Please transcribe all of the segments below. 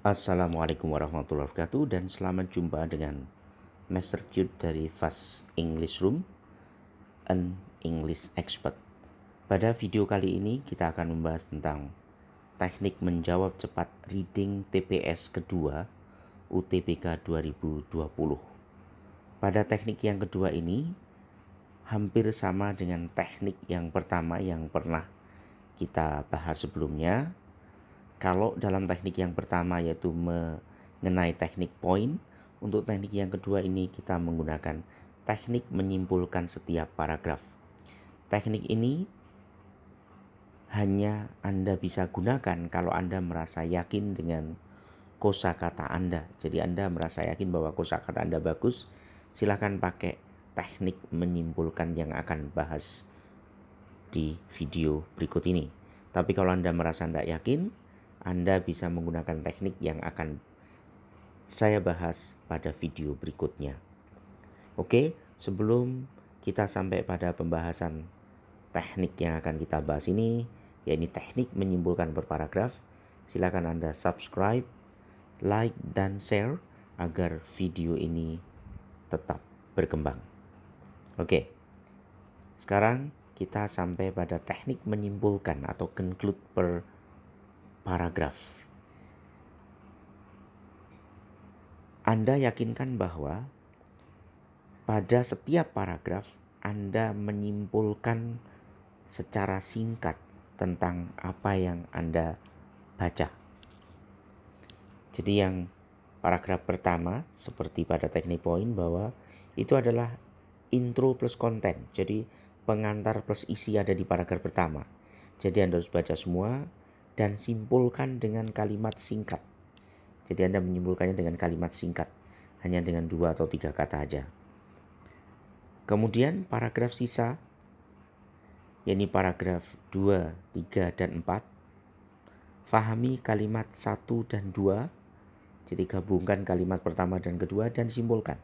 Assalamualaikum warahmatullahi wabarakatuh dan selamat jumpa dengan Master Q dari Fast English Room, an English expert. Pada video kali ini kita akan membahas tentang teknik menjawab cepat reading TPS kedua UTBK 2020. Pada teknik yang kedua ini hampir sama dengan teknik yang pertama yang pernah kita bahas sebelumnya. Kalau dalam teknik yang pertama yaitu mengenai teknik poin, untuk teknik yang kedua ini kita menggunakan teknik menyimpulkan setiap paragraf. Teknik ini hanya Anda bisa gunakan kalau Anda merasa yakin dengan kosakata Anda. Jadi Anda merasa yakin bahwa kosakata Anda bagus, silakan pakai teknik menyimpulkan yang akan bahas di video berikut ini. Tapi kalau Anda merasa tidak yakin, Anda bisa menggunakan teknik yang akan saya bahas pada video berikutnya. Oke, sebelum kita sampai pada pembahasan teknik yang akan kita bahas ini, yaitu teknik menyimpulkan per paragraf, silakan Anda subscribe, like, dan share agar video ini tetap berkembang. Oke, sekarang kita sampai pada teknik menyimpulkan atau conclude per paragraf. Anda yakinkan bahwa pada setiap paragraf Anda menyimpulkan secara singkat tentang apa yang Anda baca. Jadi yang paragraf pertama seperti pada teknik poin bahwa itu adalah intro plus konten. Jadi pengantar plus isi ada di paragraf pertama. Jadi Anda harus baca semua dan simpulkan dengan kalimat singkat. Jadi Anda menyimpulkannya dengan kalimat singkat, hanya dengan 2 atau 3 kata aja. Kemudian paragraf sisa, yakni paragraf 2, 3, dan 4, fahami kalimat 1 dan 2, jadi gabungkan kalimat pertama dan kedua dan simpulkan.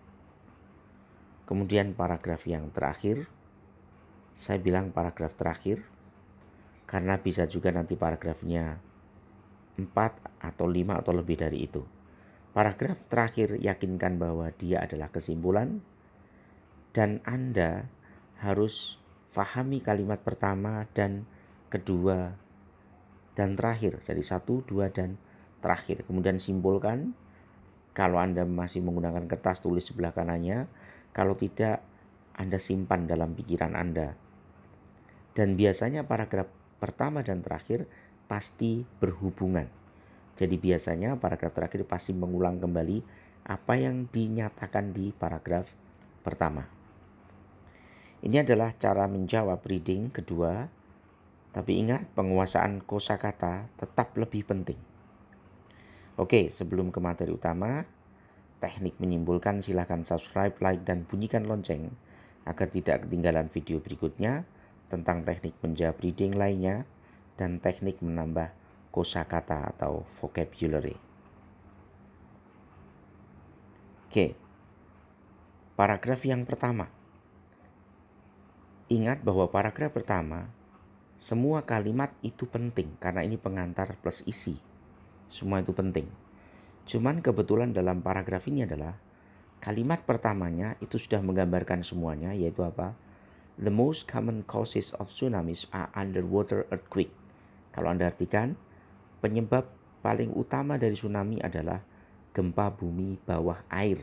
Kemudian paragraf yang terakhir, saya bilang paragraf terakhir, karena bisa juga nanti paragrafnya 4 atau 5 atau lebih dari itu. Paragraf terakhir yakinkan bahwa dia adalah kesimpulan dan Anda harus fahami kalimat pertama dan kedua dan terakhir. Jadi 1, 2, dan terakhir. Kemudian simpulkan. Kalau Anda masih menggunakan kertas, tulis sebelah kanannya. Kalau tidak, Anda simpan dalam pikiran Anda. Dan biasanya paragraf pertama dan terakhir pasti berhubungan. Jadi biasanya paragraf terakhir pasti mengulang kembali apa yang dinyatakan di paragraf pertama. Ini adalah cara menjawab reading kedua. Tapi ingat, penguasaan kosakata tetap lebih penting. Oke, sebelum ke materi utama, teknik menyimpulkan, silakan subscribe, like, dan bunyikan lonceng agar tidak ketinggalan video berikutnya tentang teknik menjawab reading lainnya dan teknik menambah kosakata atau vocabulary. Oke, paragraf yang pertama. Ingat bahwa paragraf pertama, semua kalimat itu penting karena ini pengantar plus isi. Semua itu penting. Cuman kebetulan dalam paragraf ini adalah kalimat pertamanya itu sudah menggambarkan semuanya, yaitu apa? The most common causes of tsunamis are underwater earthquake. Kalau Anda artikan, penyebab paling utama dari tsunami adalah gempa bumi bawah air.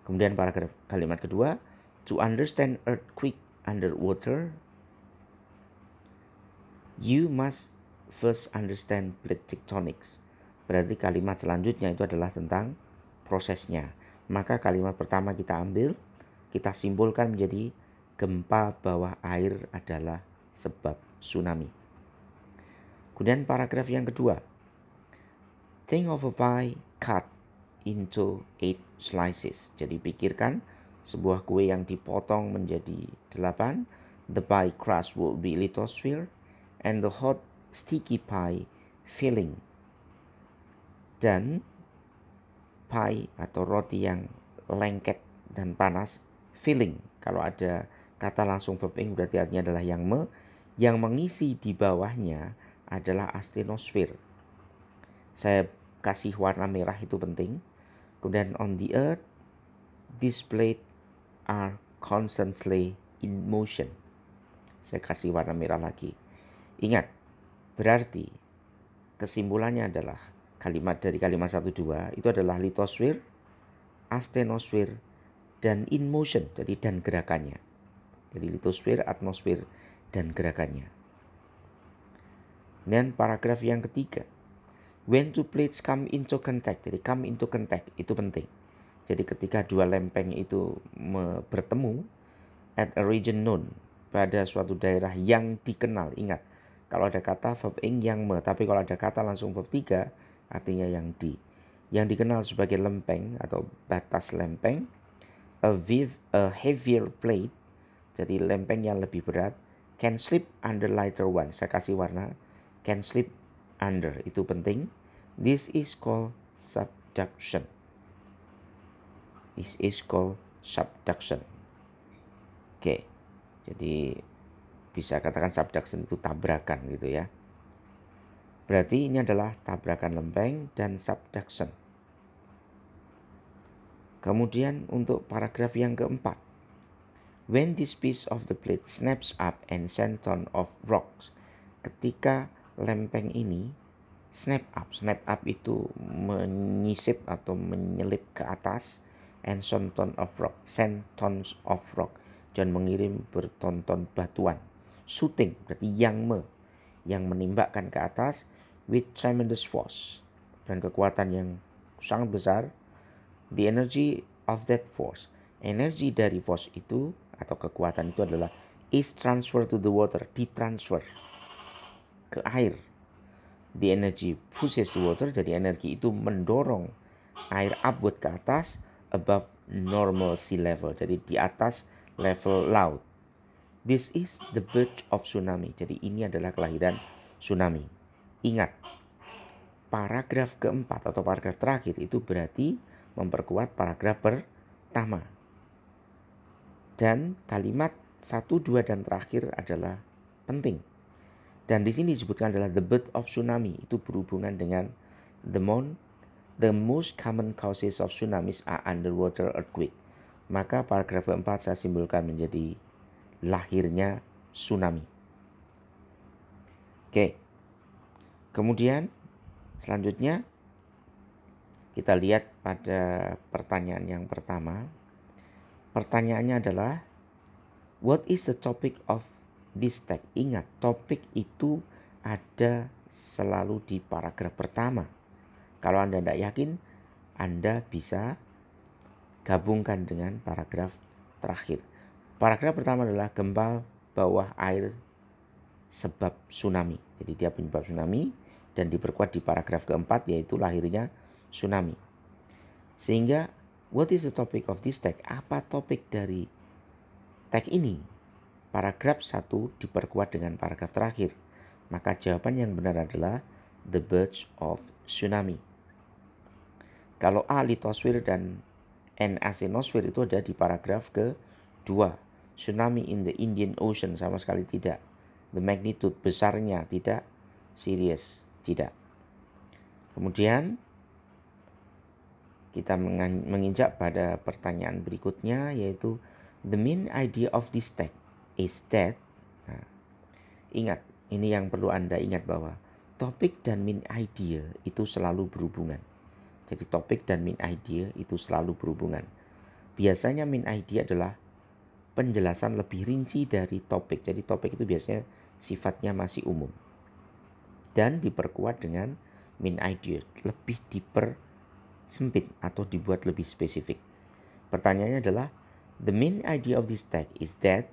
Kemudian paragraf kalimat kedua, to understand earthquake underwater, you must first understand plate tectonics. Berarti kalimat selanjutnya itu adalah tentang prosesnya. Maka kalimat pertama kita ambil, kita simpulkan menjadi gempa bawah air adalah sebab tsunami. Kemudian paragraf yang kedua, think of a pie cut into 8 slices. Jadi pikirkan sebuah kue yang dipotong menjadi 8. The pie crust will be lithosphere and the hot sticky pie filling. Dan pie atau roti yang lengket dan panas, filling. Kalau ada kata langsung verb ing berarti artinya adalah yang mengisi di bawahnya adalah astenosfer. Saya kasih warna merah itu penting. Kemudian on the earth, these plates are constantly in motion. Saya kasih warna merah lagi. Ingat, berarti kesimpulannya adalah kalimat dari kalimat 1-2 itu adalah litosfer, astenosfer, dan in motion, jadi dan gerakannya. Jadi litosfer, atmosfer, dan gerakannya. Dan paragraf yang ketiga, when two plates come into contact, jadi come into contact itu penting. Jadi ketika dua lempeng itu bertemu at a region known, pada suatu daerah yang dikenal. Ingat, kalau ada kata verb ing yang me, tapi kalau ada kata langsung verb 3 artinya yang di. Yang dikenal sebagai lempeng atau batas lempeng, a heavier plate, jadi lempeng yang lebih berat, can slip under lighter one. Saya kasih warna, can slip under, itu penting. This is called subduction. This is called subduction. Oke, jadi bisa katakan subduction itu tabrakan gitu ya. Berarti ini adalah tabrakan lempeng dan subduction. Kemudian untuk paragraf yang keempat, when this piece of the plate snaps up and sent on of rocks, ketika lempeng ini snap up itu menyisip atau menyelip ke atas, and sent on of rock, sent tons of rock, dan mengirim bertonton batuan. Shooting berarti yang menimbakkan ke atas with tremendous force, dan kekuatan yang sangat besar. The energy of that force, energi dari force itu atau kekuatan itu adalah is transferred to the water, ditransfer ke air. The energy pushes the water, jadi energi itu mendorong air upward ke atas above normal sea level, jadi di atas level laut. This is the birth of tsunami, jadi ini adalah kelahiran tsunami. Ingat, paragraf keempat atau paragraf terakhir itu berarti memperkuat paragraf pertama. Dan kalimat 1, 2, dan terakhir adalah penting. Dan di sini disebutkan adalah the birth of tsunami, itu berhubungan dengan the most common causes of tsunamis are underwater earthquake. Maka paragraf keempat saya simbolkan menjadi lahirnya tsunami. Oke. Kemudian selanjutnya kita lihat pada pertanyaan yang pertama. Pertanyaannya adalah, what is the topic of this text? Ingat, topik itu ada selalu di paragraf pertama. Kalau Anda tidak yakin, Anda bisa gabungkan dengan paragraf terakhir. Paragraf pertama adalah gempa bawah air sebab tsunami. Jadi dia penyebab tsunami dan diperkuat di paragraf keempat, yaitu lahirnya tsunami. Sehingga what is the topic of this text? Apa topik dari teks ini? Paragraf 1 diperkuat dengan paragraf terakhir. Maka jawaban yang benar adalah the birth of tsunami. Kalau A, litosfer, dan N, astenosfer itu ada di paragraf ke-2. Tsunami in the Indian Ocean sama sekali tidak. The magnitude, besarnya tidak. Serious, tidak. Kemudian kita menginjak pada pertanyaan berikutnya, yaitu the main idea of this text is that. Nah, ingat, ini yang perlu Anda ingat bahwa topik dan main idea itu selalu berhubungan. Jadi topik dan main idea itu selalu berhubungan. Biasanya main idea adalah penjelasan lebih rinci dari topik. Jadi topik itu biasanya sifatnya masih umum. Dan diperkuat dengan main idea, lebih dipersempit atau dibuat lebih spesifik. Pertanyaannya adalah, the main idea of this text is that.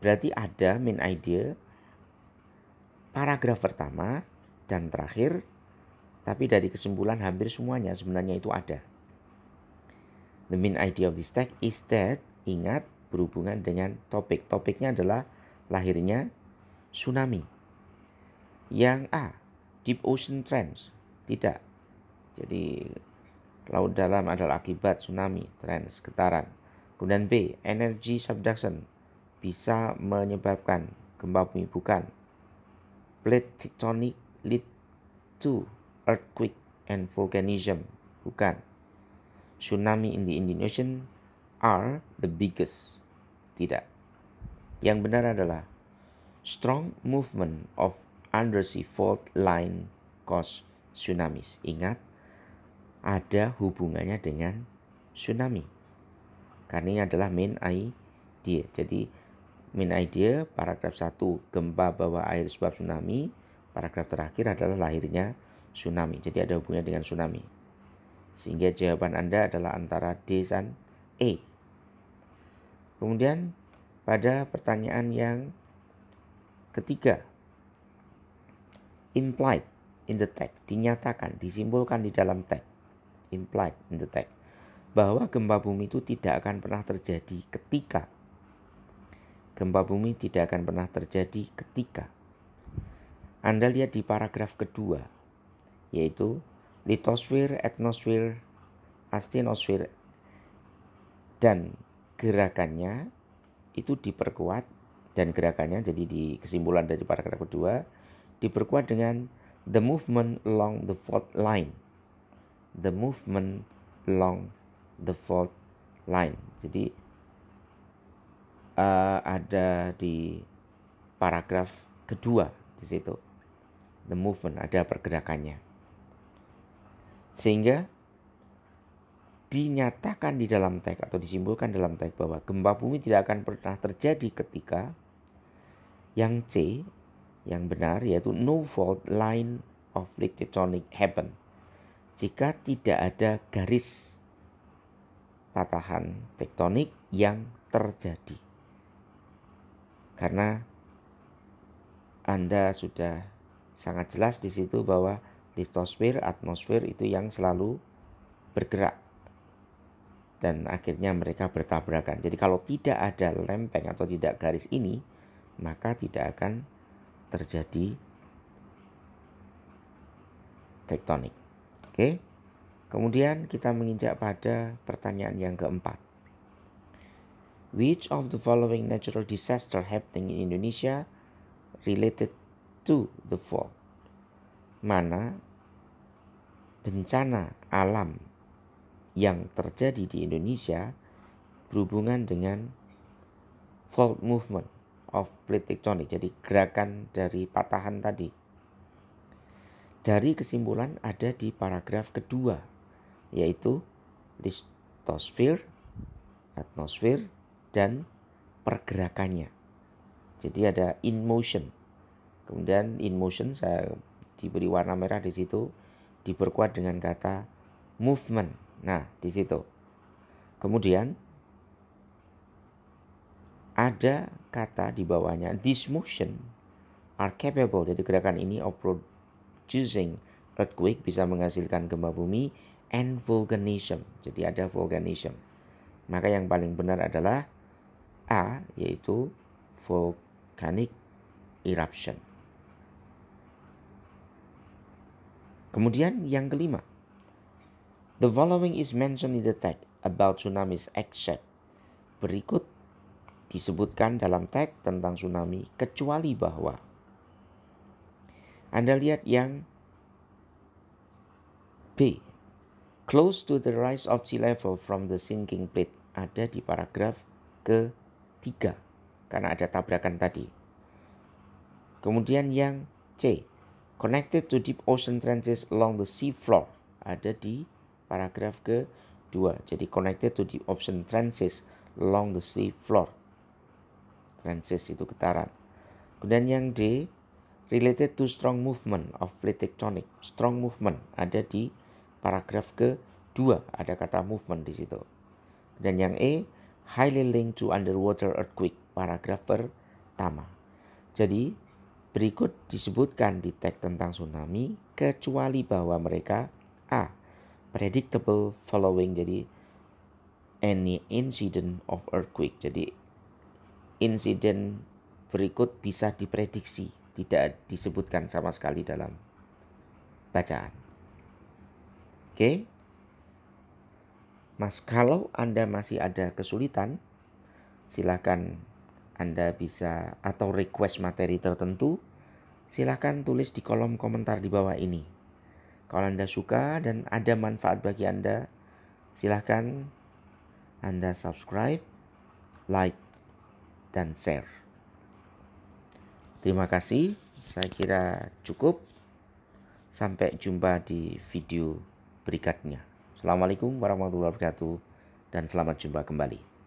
Berarti ada main idea paragraf pertama dan terakhir, tapi dari kesimpulan hampir semuanya sebenarnya itu ada. The main idea of this text is that, ingat, berhubungan dengan topik. Topiknya adalah lahirnya tsunami. Yang A, deep ocean trends, tidak. Jadi laut dalam adalah akibat tsunami, trends, getaran. Kemudian B, energy subduction, bisa menyebabkan gempa bumi, bukan. Plate tectonic lead to earthquake and volcanism. Bukan. Tsunami in the Indian Ocean are the biggest. Tidak. Yang benar adalah strong movement of undersea fault line cause tsunamis. Ingat, ada hubungannya dengan tsunami. Karena ini adalah main idea. Jadi main idea paragraf 1 gempa bawah air sebab tsunami. Paragraf terakhir adalah lahirnya tsunami. Jadi ada hubungannya dengan tsunami. Sehingga jawaban Anda adalah antara D dan E. Kemudian pada pertanyaan yang ketiga, implied in the text, dinyatakan, disimbolkan di dalam teks, implied in the text, bahwa gempa bumi itu tidak akan pernah terjadi ketika. Gempa bumi tidak akan pernah terjadi ketika. Anda lihat di paragraf kedua, yaitu litosfer, atmosfer, astenosfer, dan gerakannya itu diperkuat, dan gerakannya jadi di kesimpulan dari paragraf kedua diperkuat dengan the movement along the fault line. The movement along the fault line. Jadi ada di paragraf kedua di situ. The movement, ada pergerakannya. Sehingga dinyatakan di dalam teks atau disimbolkan dalam teks bahwa gempa bumi tidak akan pernah terjadi ketika yang C, yang benar, yaitu no fault line of plate tectonic happen. Jika tidak ada garis patahan tektonik yang terjadi. Karena Anda sudah sangat jelas di situ bahwa litosfer, atmosfer itu yang selalu bergerak. Dan akhirnya mereka bertabrakan. Jadi kalau tidak ada lempeng atau tidak garis ini, maka tidak akan terjadi tektonik. Oke. Kemudian kita menginjak pada pertanyaan yang keempat. Which of the following natural disaster happening in Indonesia related to the fault? Mana bencana alam yang terjadi di Indonesia berhubungan dengan fault movement of plate tectonic, jadi gerakan dari patahan tadi. Dari kesimpulan ada di paragraf kedua, yaitu litosfer, atmosfer, dan pergerakannya. Jadi ada in motion. Kemudian in motion saya diberi warna merah di situ, diperkuat dengan kata movement. Nah, di situ. Kemudian ada kata di bawahnya, this motion are capable, jadi gerakan ini of producing earthquake, bisa menghasilkan gempa bumi, and volcanism, jadi ada volcanism. Maka yang paling benar adalah A, yaitu volcanic eruption. Kemudian yang kelima, the following is mentioned in the text about tsunamis except. Berikut disebutkan dalam teks tentang tsunami kecuali bahwa. Anda lihat yang B, close to the rise of sea level from the sinking plate, ada di paragraf ketiga karena ada tabrakan tadi. Kemudian yang C, connected to deep ocean trenches along the sea floor, ada di paragraf kedua. Jadi connected to deep ocean trenches along the sea floor. Trenches itu getaran. Kemudian yang D, related to strong movement of plate tectonic. Strong movement ada di paragraf kedua, ada kata movement di situ. Dan yang E, highly linked to underwater earthquake, paragraf pertama. Jadi berikut disebutkan di teks tentang tsunami kecuali bahwa mereka A, predictable following, jadi any incident of earthquake, jadi insiden berikut bisa diprediksi, tidak disebutkan sama sekali dalam bacaan. Oke. Mas, kalau Anda masih ada kesulitan, silakan Anda bisa atau request materi tertentu, silakan tulis di kolom komentar di bawah ini. Kalau Anda suka dan ada manfaat bagi Anda, silahkan Anda subscribe, like, dan share. Terima kasih, saya kira cukup. Sampai jumpa di video berikutnya. Assalamualaikum warahmatullahi wabarakatuh dan selamat jumpa kembali.